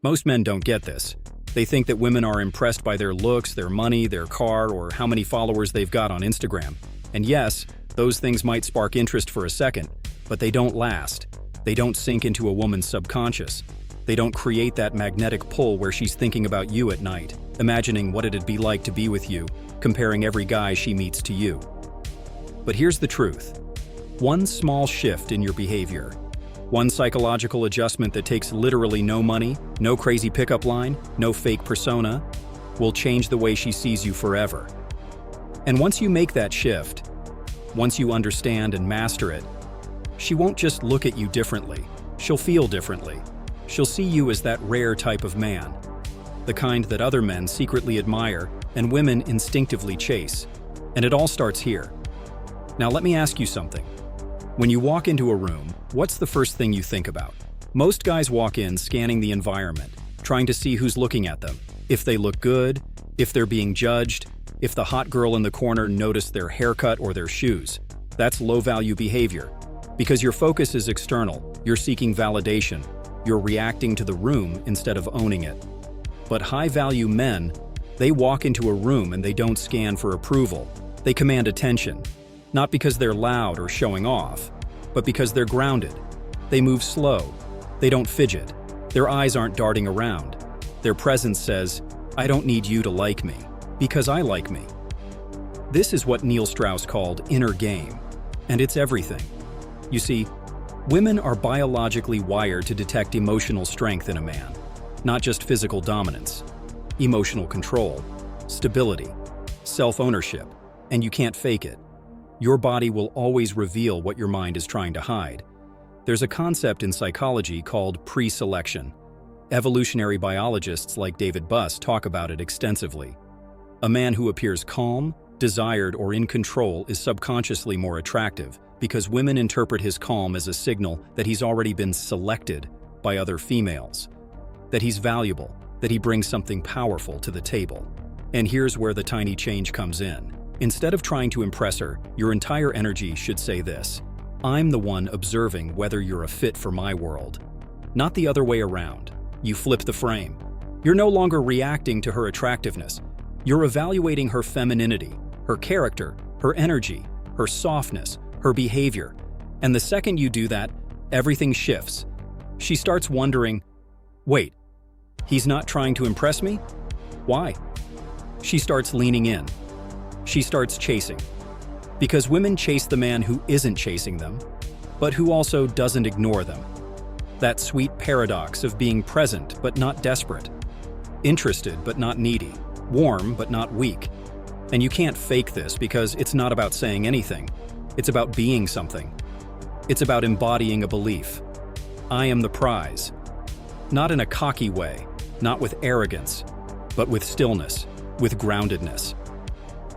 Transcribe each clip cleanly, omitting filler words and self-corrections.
Most men don't get this. They think that women are impressed by their looks, their money, their car, or how many followers they've got on Instagram. And yes, those things might spark interest for a second, but they don't last. They don't sink into a woman's subconscious. They don't create that magnetic pull where she's thinking about you at night, imagining what it'd be like to be with you, comparing every guy she meets to you. But here's the truth. One small shift in your behavior, one psychological adjustment that takes literally no money, no crazy pickup line, no fake persona, will change the way she sees you forever. And once you make that shift, once you understand and master it, she won't just look at you differently, she'll feel differently. She'll see you as that rare type of man, the kind that other men secretly admire and women instinctively chase. And it all starts here. Now let me ask you something. When you walk into a room, what's the first thing you think about? Most guys walk in scanning the environment, trying to see who's looking at them, if they look good, if they're being judged, if the hot girl in the corner noticed their haircut or their shoes. That's low-value behavior. Because your focus is external, you're seeking validation, you're reacting to the room instead of owning it. But high-value men, they walk into a room and they don't scan for approval. They command attention. Not because they're loud or showing off, but because they're grounded. They move slow. They don't fidget. Their eyes aren't darting around. Their presence says, I don't need you to like me, because I like me. This is what Neil Strauss called inner game, and it's everything. You see, women are biologically wired to detect emotional strength in a man, not just physical dominance, emotional control, stability, self-ownership, and you can't fake it. Your body will always reveal what your mind is trying to hide. There's a concept in psychology called pre-selection. Evolutionary biologists like David Buss talk about it extensively. A man who appears calm, desired, or in control is subconsciously more attractive because women interpret his calm as a signal that he's already been selected by other females, that he's valuable, that he brings something powerful to the table. And here's where the tiny change comes in. Instead of trying to impress her, your entire energy should say this: I'm the one observing whether you're a fit for my world. Not the other way around. You flip the frame. You're no longer reacting to her attractiveness. You're evaluating her femininity, her character, her energy, her softness, her behavior. And the second you do that, everything shifts. She starts wondering, wait, he's not trying to impress me? Why? She starts leaning in. She starts chasing. Because women chase the man who isn't chasing them, but who also doesn't ignore them. That sweet paradox of being present but not desperate, interested but not needy, warm but not weak. And you can't fake this because it's not about saying anything. It's about being something. It's about embodying a belief. I am the prize. Not in a cocky way, not with arrogance, but with stillness, with groundedness.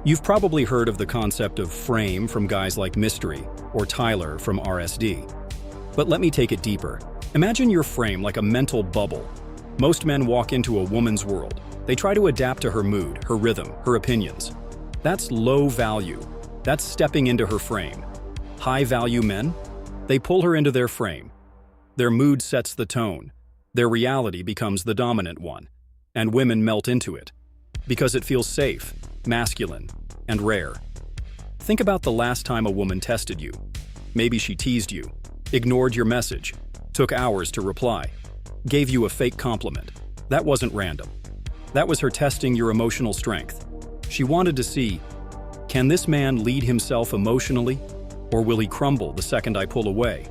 You've probably heard of the concept of frame from guys like Mystery or Tyler from RSD. But let me take it deeper. Imagine your frame like a mental bubble. Most men walk into a woman's world. They try to adapt to her mood, her rhythm, her opinions. That's low value. That's stepping into her frame. High value men, they pull her into their frame. Their mood sets the tone. Their reality becomes the dominant one. And women melt into it. Because it feels safe, masculine, and rare. Think about the last time a woman tested you. Maybe she teased you, ignored your message, took hours to reply, gave you a fake compliment. That wasn't random. That was her testing your emotional strength. She wanted to see, can this man lead himself emotionally, or will he crumble the second I pull away?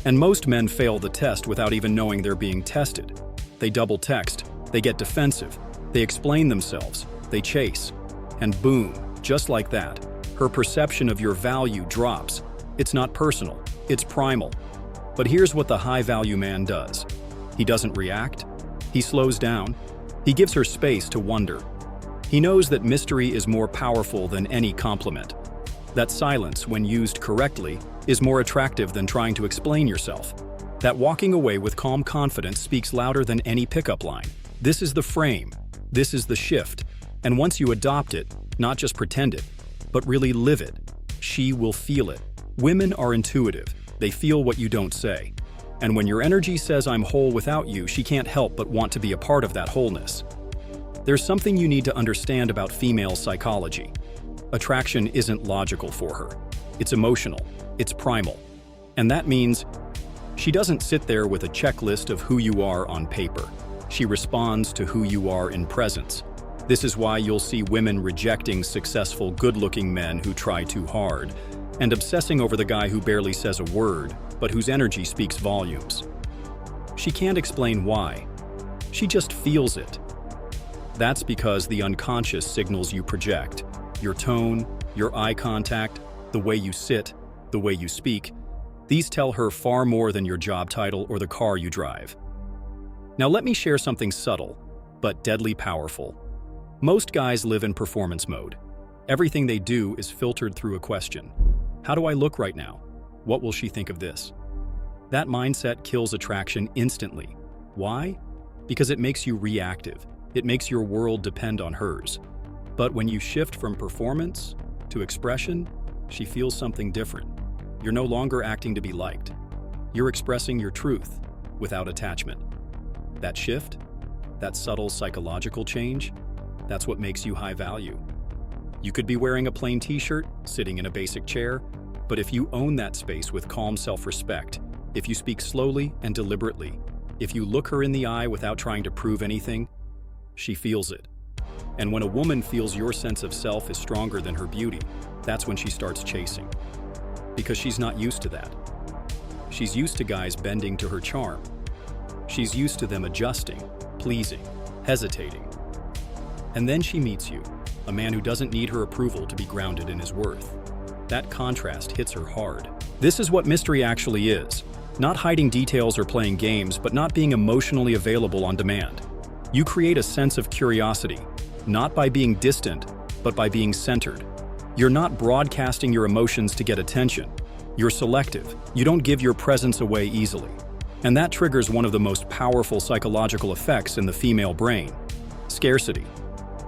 And most men fail the test without even knowing they're being tested. They double text, they get defensive, they explain themselves, they chase. And boom, just like that, her perception of your value drops. It's not personal, it's primal. But here's what the high-value man does. He doesn't react. He slows down. He gives her space to wonder. He knows that mystery is more powerful than any compliment. That silence, when used correctly, is more attractive than trying to explain yourself. That walking away with calm confidence speaks louder than any pickup line. This is the frame. This is the shift. And once you adopt it, not just pretend it, but really live it, she will feel it. Women are intuitive. They feel what you don't say. And when your energy says I'm whole without you, she can't help but want to be a part of that wholeness. There's something you need to understand about female psychology. Attraction isn't logical for her. It's emotional. It's primal. And that means she doesn't sit there with a checklist of who you are on paper. She responds to who you are in presence. This is why you'll see women rejecting successful, good-looking men who try too hard, and obsessing over the guy who barely says a word, but whose energy speaks volumes. She can't explain why. She just feels it. That's because the unconscious signals you project, your tone, your eye contact, the way you sit, the way you speak, these tell her far more than your job title or the car you drive. Now let me share something subtle, but deadly powerful. Most guys live in performance mode. Everything they do is filtered through a question. How do I look right now? What will she think of this? That mindset kills attraction instantly. Why? Because it makes you reactive. It makes your world depend on hers. But when you shift from performance to expression, she feels something different. You're no longer acting to be liked. You're expressing your truth without attachment. That shift, that subtle psychological change, that's what makes you high value. You could be wearing a plain t-shirt, sitting in a basic chair, but if you own that space with calm self-respect, if you speak slowly and deliberately, if you look her in the eye without trying to prove anything, she feels it. And when a woman feels your sense of self is stronger than her beauty, that's when she starts chasing. Because she's not used to that. She's used to guys bending to her charm. She's used to them adjusting, pleasing, hesitating. And then she meets you, a man who doesn't need her approval to be grounded in his worth. That contrast hits her hard. This is what mystery actually is. Not hiding details or playing games, but not being emotionally available on demand. You create a sense of curiosity, not by being distant, but by being centered. You're not broadcasting your emotions to get attention. You're selective. You don't give your presence away easily. And that triggers one of the most powerful psychological effects in the female brain: scarcity.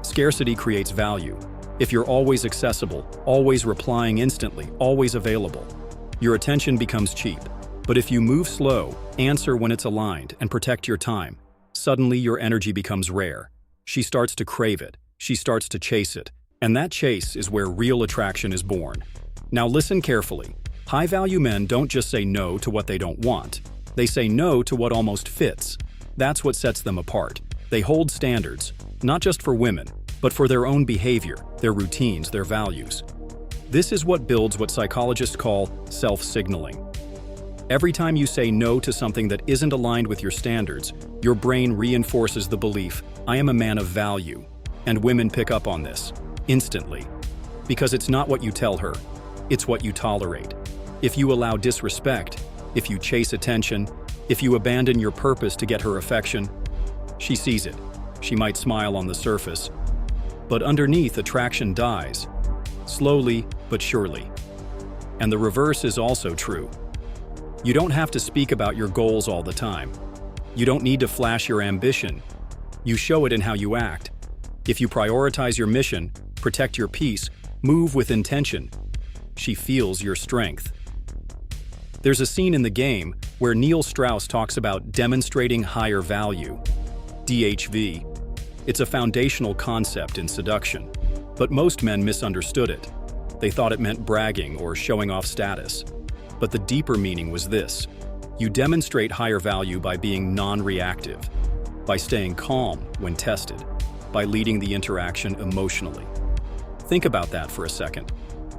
Scarcity creates value. If you're always accessible, always replying instantly, always available, your attention becomes cheap. But if you move slow, answer when it's aligned, and protect your time, suddenly your energy becomes rare. She starts to crave it. She starts to chase it. And that chase is where real attraction is born. Now listen carefully. High-value men don't just say no to what they don't want. They say no to what almost fits. That's what sets them apart. They hold standards, not just for women, but for their own behavior, their routines, their values. This is what builds what psychologists call self-signaling. Every time you say no to something that isn't aligned with your standards, your brain reinforces the belief, I am a man of value. And women pick up on this, instantly. Because it's not what you tell her, it's what you tolerate. If you allow disrespect, if you chase attention, if you abandon your purpose to get her affection, she sees it. She might smile on the surface, but underneath, attraction dies, slowly but surely. And the reverse is also true. You don't have to speak about your goals all the time. You don't need to flash your ambition. You show it in how you act. If you prioritize your mission, protect your peace, move with intention, she feels your strength. There's a scene in the game where Strauss talks about demonstrating higher value, DHV. It's a foundational concept in seduction, but most men misunderstood it. They thought it meant bragging or showing off status. But the deeper meaning was this: you demonstrate higher value by being non-reactive, by staying calm when tested, by leading the interaction emotionally. Think about that for a second.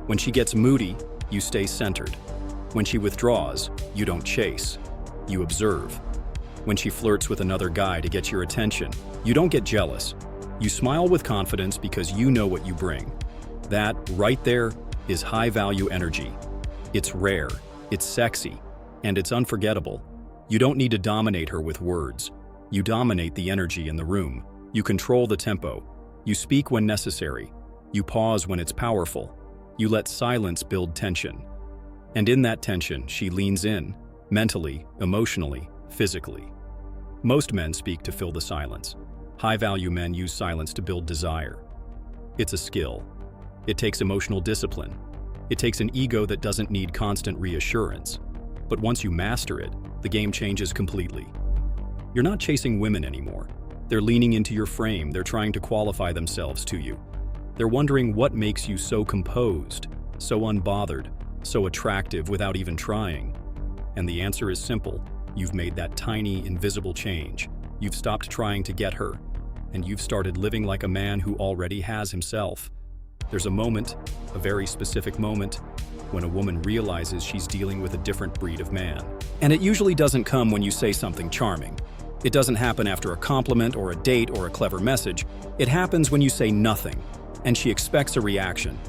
When she gets moody, you stay centered. When she withdraws, you don't chase, you observe. When she flirts with another guy to get your attention, you don't get jealous. You smile with confidence because you know what you bring. That, right there, is high-value energy. It's rare, it's sexy, and it's unforgettable. You don't need to dominate her with words. You dominate the energy in the room. You control the tempo. You speak when necessary. You pause when it's powerful. You let silence build tension. And in that tension, she leans in, mentally, emotionally, physically. Most men speak to fill the silence. High-value men use silence to build desire. It's a skill. It takes emotional discipline. It takes an ego that doesn't need constant reassurance. But once you master it, the game changes completely. You're not chasing women anymore. They're leaning into your frame, they're trying to qualify themselves to you. They're wondering what makes you so composed, so unbothered, so attractive without even trying. And the answer is simple. You've made that tiny, invisible change. You've stopped trying to get her, and you've started living like a man who already has himself. There's a moment, a very specific moment, when a woman realizes she's dealing with a different breed of man. And it usually doesn't come when you say something charming. It doesn't happen after a compliment or a date or a clever message. It happens when you say nothing, and she expects a reaction,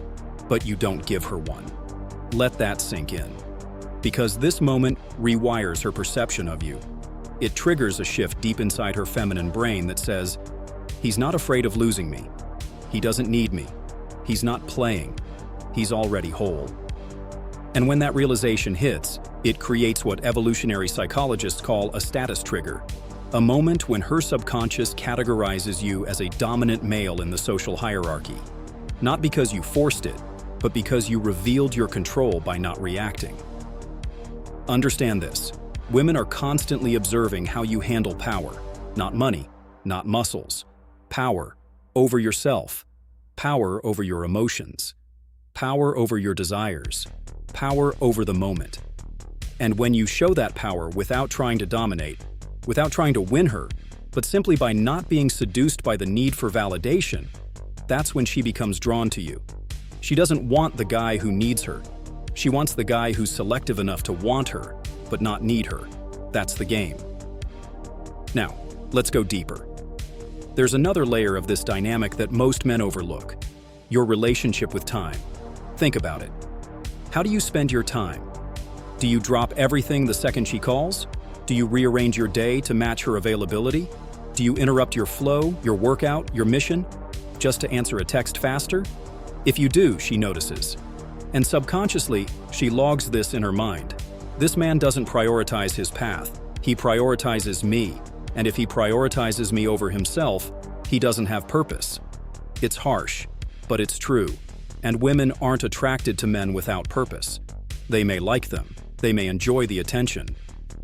but you don't give her one. Let that sink in. Because this moment rewires her perception of you. It triggers a shift deep inside her feminine brain that says, he's not afraid of losing me. He doesn't need me. He's not playing. He's already whole. And when that realization hits, it creates what evolutionary psychologists call a status trigger, a moment when her subconscious categorizes you as a dominant male in the social hierarchy. Not because you forced it, but because you revealed your control by not reacting. Understand this. Women are constantly observing how you handle power, not money, not muscles. Power over yourself, power over your emotions, power over your desires, power over the moment. And when you show that power without trying to dominate, without trying to win her, but simply by not being seduced by the need for validation, that's when she becomes drawn to you. She doesn't want the guy who needs her. She wants the guy who's selective enough to want her, but not need her. That's the game. Now, let's go deeper. There's another layer of this dynamic that most men overlook: your relationship with time. Think about it. How do you spend your time? Do you drop everything the second she calls? Do you rearrange your day to match her availability? Do you interrupt your flow, your workout, your mission, just to answer a text faster? If you do, she notices. And subconsciously, she logs this in her mind. This man doesn't prioritize his path. He prioritizes me. And if he prioritizes me over himself, he doesn't have purpose. It's harsh, but it's true. And women aren't attracted to men without purpose. They may like them. They may enjoy the attention,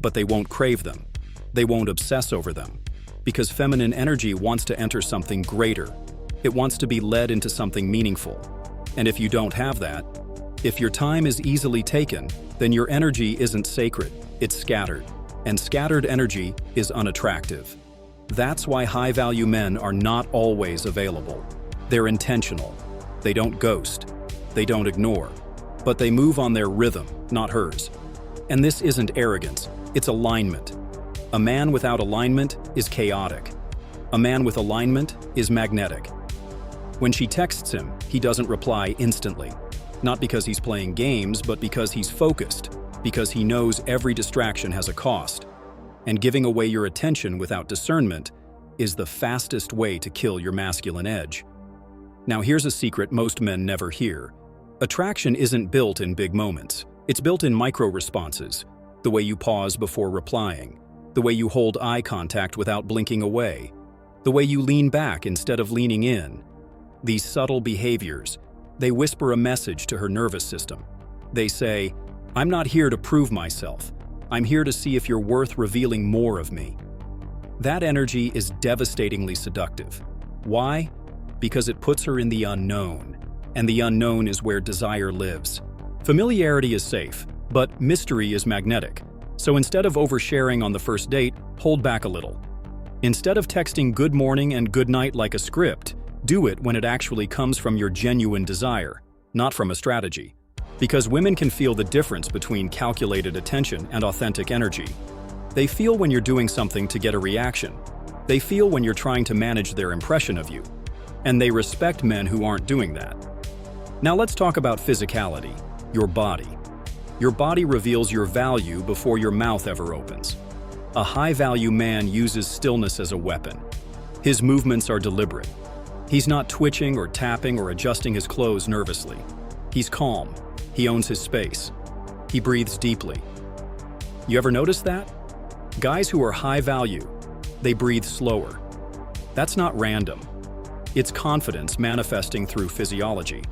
but they won't crave them. They won't obsess over them. Because feminine energy wants to enter something greater. It wants to be led into something meaningful. And if you don't have that, if your time is easily taken, then your energy isn't sacred, it's scattered. And scattered energy is unattractive. That's why high-value men are not always available. They're intentional. They don't ghost. They don't ignore. But they move on their rhythm, not hers. And this isn't arrogance, it's alignment. A man without alignment is chaotic. A man with alignment is magnetic. When she texts him, he doesn't reply instantly. Not because he's playing games, but because he's focused, because he knows every distraction has a cost. And giving away your attention without discernment is the fastest way to kill your masculine edge. Now here's a secret most men never hear. Attraction isn't built in big moments. It's built in micro-responses. The way you pause before replying. The way you hold eye contact without blinking away. The way you lean back instead of leaning in. These subtle behaviors, they whisper a message to her nervous system. They say, I'm not here to prove myself. I'm here to see if you're worth revealing more of me. That energy is devastatingly seductive. Why? Because it puts her in the unknown. And the unknown is where desire lives. Familiarity is safe, but mystery is magnetic. So instead of oversharing on the first date, hold back a little. Instead of texting good morning and good night like a script, do it when it actually comes from your genuine desire, not from a strategy. Because women can feel the difference between calculated attention and authentic energy. They feel when you're doing something to get a reaction. They feel when you're trying to manage their impression of you. And they respect men who aren't doing that. Now let's talk about physicality, your body. Your body reveals your value before your mouth ever opens. A high-value man uses stillness as a weapon. His movements are deliberate. He's not twitching or tapping or adjusting his clothes nervously. He's calm. He owns his space. He breathes deeply. You ever notice that? Guys who are high value, they breathe slower. That's not random. It's confidence manifesting through physiology.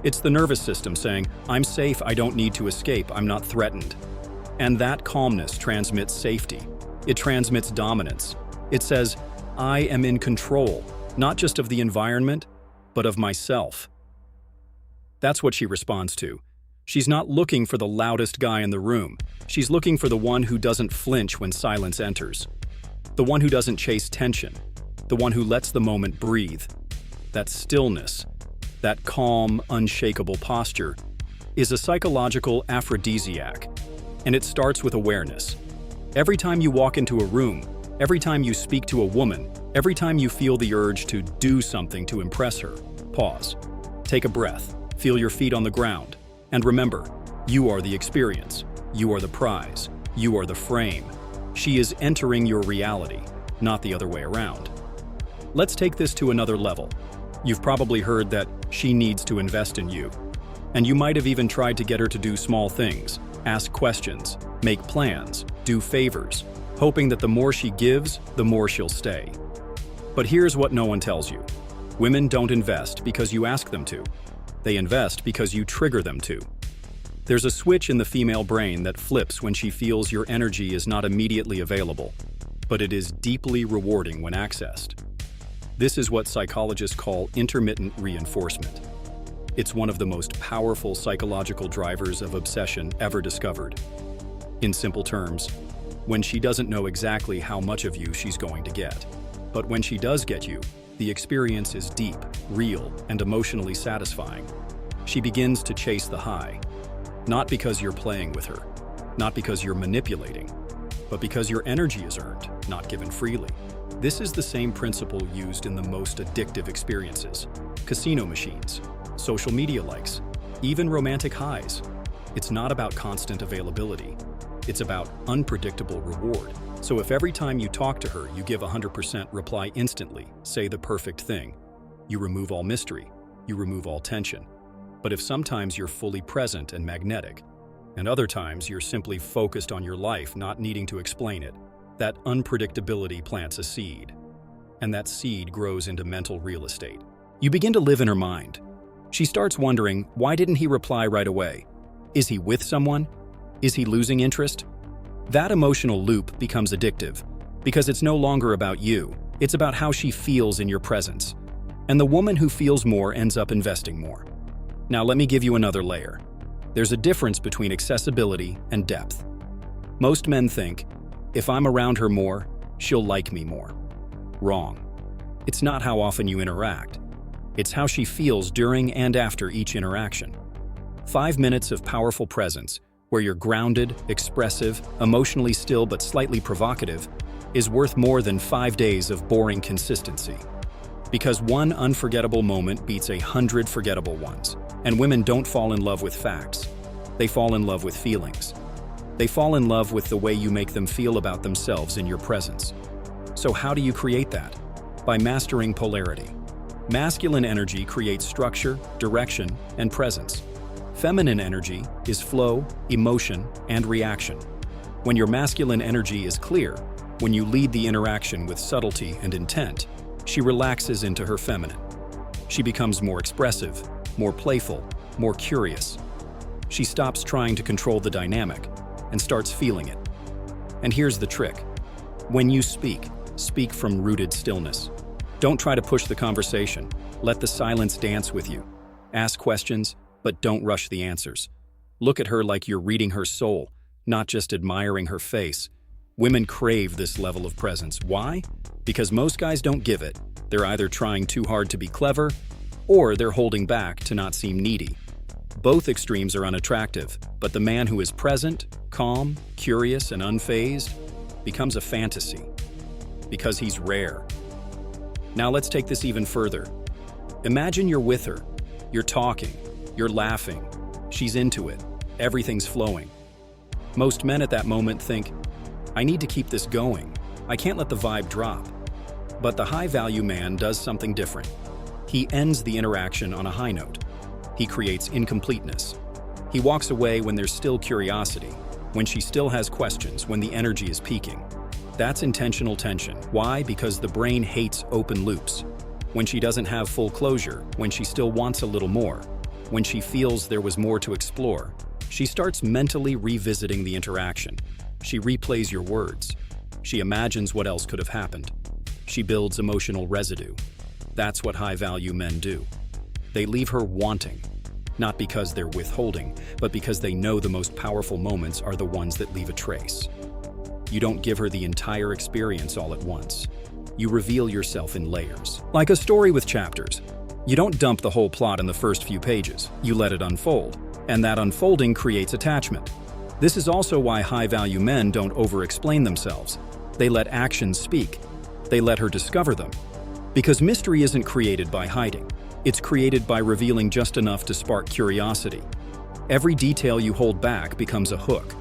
It's the nervous system saying, I'm safe, I don't need to escape, I'm not threatened. And that calmness transmits safety. It transmits dominance. It says, I am in control, not just of the environment, but of myself. That's what she responds to. She's not looking for the loudest guy in the room. She's looking for the one who doesn't flinch when silence enters. The one who doesn't chase tension. The one who lets the moment breathe. That stillness, that calm, unshakable posture, is a psychological aphrodisiac, and it starts with awareness. Every time you walk into a room, every time you speak to a woman, every time you feel the urge to do something to impress her, pause. Take a breath, feel your feet on the ground, and remember, you are the experience, you are the prize, you are the frame. She is entering your reality, not the other way around. Let's take this to another level. You've probably heard that she needs to invest in you. And you might have even tried to get her to do small things, ask questions, make plans, do favors, hoping that the more she gives, the more she'll stay. But here's what no one tells you. Women don't invest because you ask them to. They invest because you trigger them to. There's a switch in the female brain that flips when she feels your energy is not immediately available, but it is deeply rewarding when accessed. This is what psychologists call intermittent reinforcement. It's one of the most powerful psychological drivers of obsession ever discovered. In simple terms, when she doesn't know exactly how much of you she's going to get. But when she does get you, the experience is deep, real, and emotionally satisfying. She begins to chase the high. Not because you're playing with her, not because you're manipulating, but because your energy is earned, not given freely. This is the same principle used in the most addictive experiences. Casino machines, social media likes, even romantic highs. It's not about constant availability. It's about unpredictable reward. So if every time you talk to her you give 100% reply instantly, say the perfect thing, you remove all mystery, you remove all tension. But if sometimes you're fully present and magnetic, and other times you're simply focused on your life, not needing to explain it, that unpredictability plants a seed. And that seed grows into mental real estate. You begin to live in her mind. She starts wondering, why didn't he reply right away? Is he with someone? Is he losing interest? That emotional loop becomes addictive because it's no longer about you. It's about how she feels in your presence. And the woman who feels more ends up investing more. Now let me give you another layer. There's a difference between accessibility and depth. Most men think, if I'm around her more, she'll like me more. Wrong. It's not how often you interact. It's how she feels during and after each interaction. 5 minutes of powerful presence, where you're grounded, expressive, emotionally still but slightly provocative, is worth more than 5 days of boring consistency. Because one unforgettable moment beats 100 forgettable ones. And women don't fall in love with facts. They fall in love with feelings. They fall in love with the way you make them feel about themselves in your presence. So how do you create that? By mastering polarity. Masculine energy creates structure, direction, and presence. Feminine energy is flow, emotion, and reaction. When your masculine energy is clear, when you lead the interaction with subtlety and intent, she relaxes into her feminine. She becomes more expressive, more playful, more curious. She stops trying to control the dynamic and starts feeling it. And here's the trick. When you speak, speak from rooted stillness. Don't try to push the conversation. Let the silence dance with you. Ask questions, but don't rush the answers. Look at her like you're reading her soul, not just admiring her face. Women crave this level of presence. Why? Because most guys don't give it. They're either trying too hard to be clever, or they're holding back to not seem needy. Both extremes are unattractive, but the man who is present, calm, curious, and unfazed becomes a fantasy, because he's rare. Now let's take this even further. Imagine you're with her, you're talking, you're laughing, she's into it, everything's flowing. Most men at that moment think, I need to keep this going, I can't let the vibe drop. But the high-value man does something different. He ends the interaction on a high note. He creates incompleteness. He walks away when there's still curiosity, when she still has questions, when the energy is peaking. That's intentional tension. Why? Because the brain hates open loops. When she doesn't have full closure, when she still wants a little more, when she feels there was more to explore, She starts mentally revisiting the interaction. She replays your words. She imagines what else could have happened. She builds emotional residue. That's what high-value men do. They leave her wanting, not because they're withholding, but because they know the most powerful moments are the ones that leave a trace. You don't give her the entire experience all at once. You reveal yourself in layers. Like a story with chapters. You don't dump the whole plot in the first few pages. You let it unfold, and that unfolding creates attachment. This is also why high-value men don't over-explain themselves. They let actions speak. They let her discover them. Because mystery isn't created by hiding. It's created by revealing just enough to spark curiosity. Every detail you hold back becomes a hook.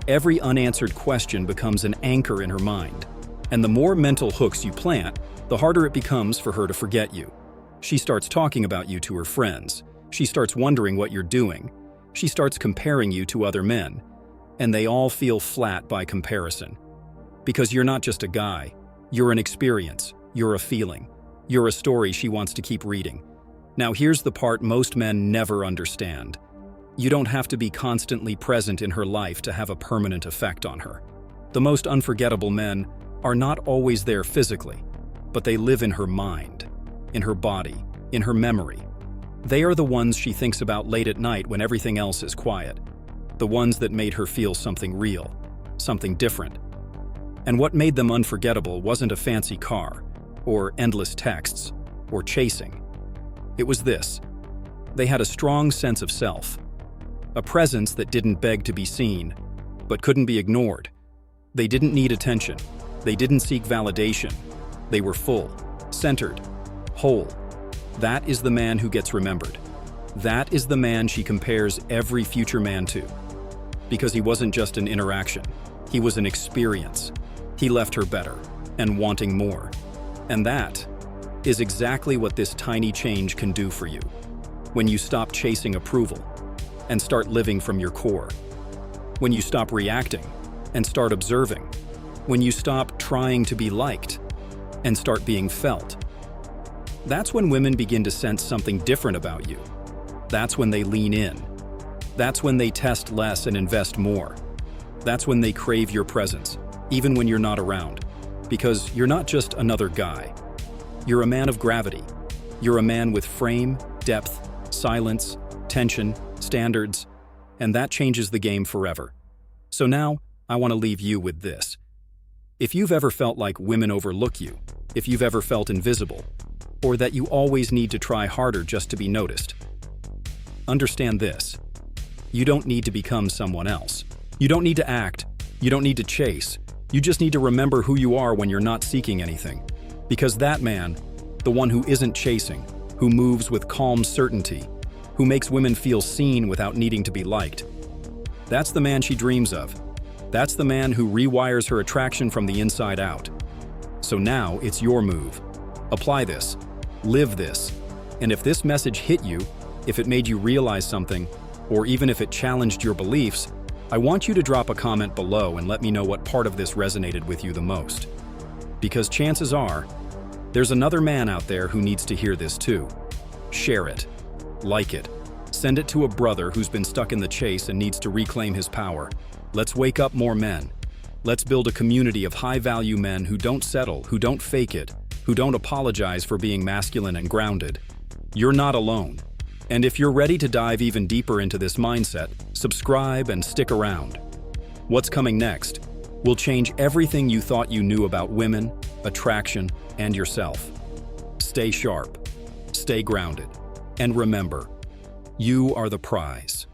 Every unanswered question becomes an anchor in her mind. And the more mental hooks you plant, the harder it becomes for her to forget you. She starts talking about you to her friends. She starts wondering what you're doing. She starts comparing you to other men. And they all feel flat by comparison. Because you're not just a guy. You're an experience. You're a feeling. You're a story she wants to keep reading. Now here's the part most men never understand. You don't have to be constantly present in her life to have a permanent effect on her. The most unforgettable men are not always there physically, but they live in her mind, in her body, in her memory. They are the ones she thinks about late at night when everything else is quiet. The ones that made her feel something real, something different. And what made them unforgettable wasn't a fancy car, or endless texts, or chasing. It was this. They had a strong sense of self. A presence that didn't beg to be seen, but couldn't be ignored. They didn't need attention. They didn't seek validation. They were full, centered, whole. That is the man who gets remembered. That is the man she compares every future man to. Because he wasn't just an interaction. He was an experience. He left her better, and wanting more. And that is exactly what this tiny change can do for you. When you stop chasing approval and start living from your core. When you stop reacting and start observing. When you stop trying to be liked and start being felt. That's when women begin to sense something different about you. That's when they lean in. That's when they test less and invest more. That's when they crave your presence, even when you're not around. Because you're not just another guy. You're a man of gravity. You're a man with frame, depth, silence, tension, standards, and that changes the game forever. So now, I want to leave you with this. If you've ever felt like women overlook you, if you've ever felt invisible, or that you always need to try harder just to be noticed, understand this. You don't need to become someone else. You don't need to act. You don't need to chase. You just need to remember who you are when you're not seeking anything. Because that man, the one who isn't chasing, who moves with calm certainty, who makes women feel seen without needing to be liked, that's the man she dreams of. That's the man who rewires her attraction from the inside out. So now it's your move. Apply this. Live this. And if this message hit you, if it made you realize something, or even if it challenged your beliefs, I want you to drop a comment below and let me know what part of this resonated with you the most. Because chances are, there's another man out there who needs to hear this too. Share it. Like it. Send it to a brother who's been stuck in the chase and needs to reclaim his power. Let's wake up more men. Let's build a community of high-value men who don't settle, who don't fake it, who don't apologize for being masculine and grounded. You're not alone. And if you're ready to dive even deeper into this mindset, subscribe and stick around. What's coming next will change everything you thought you knew about women, attraction, and yourself. Stay sharp, stay grounded, and remember, you are the prize.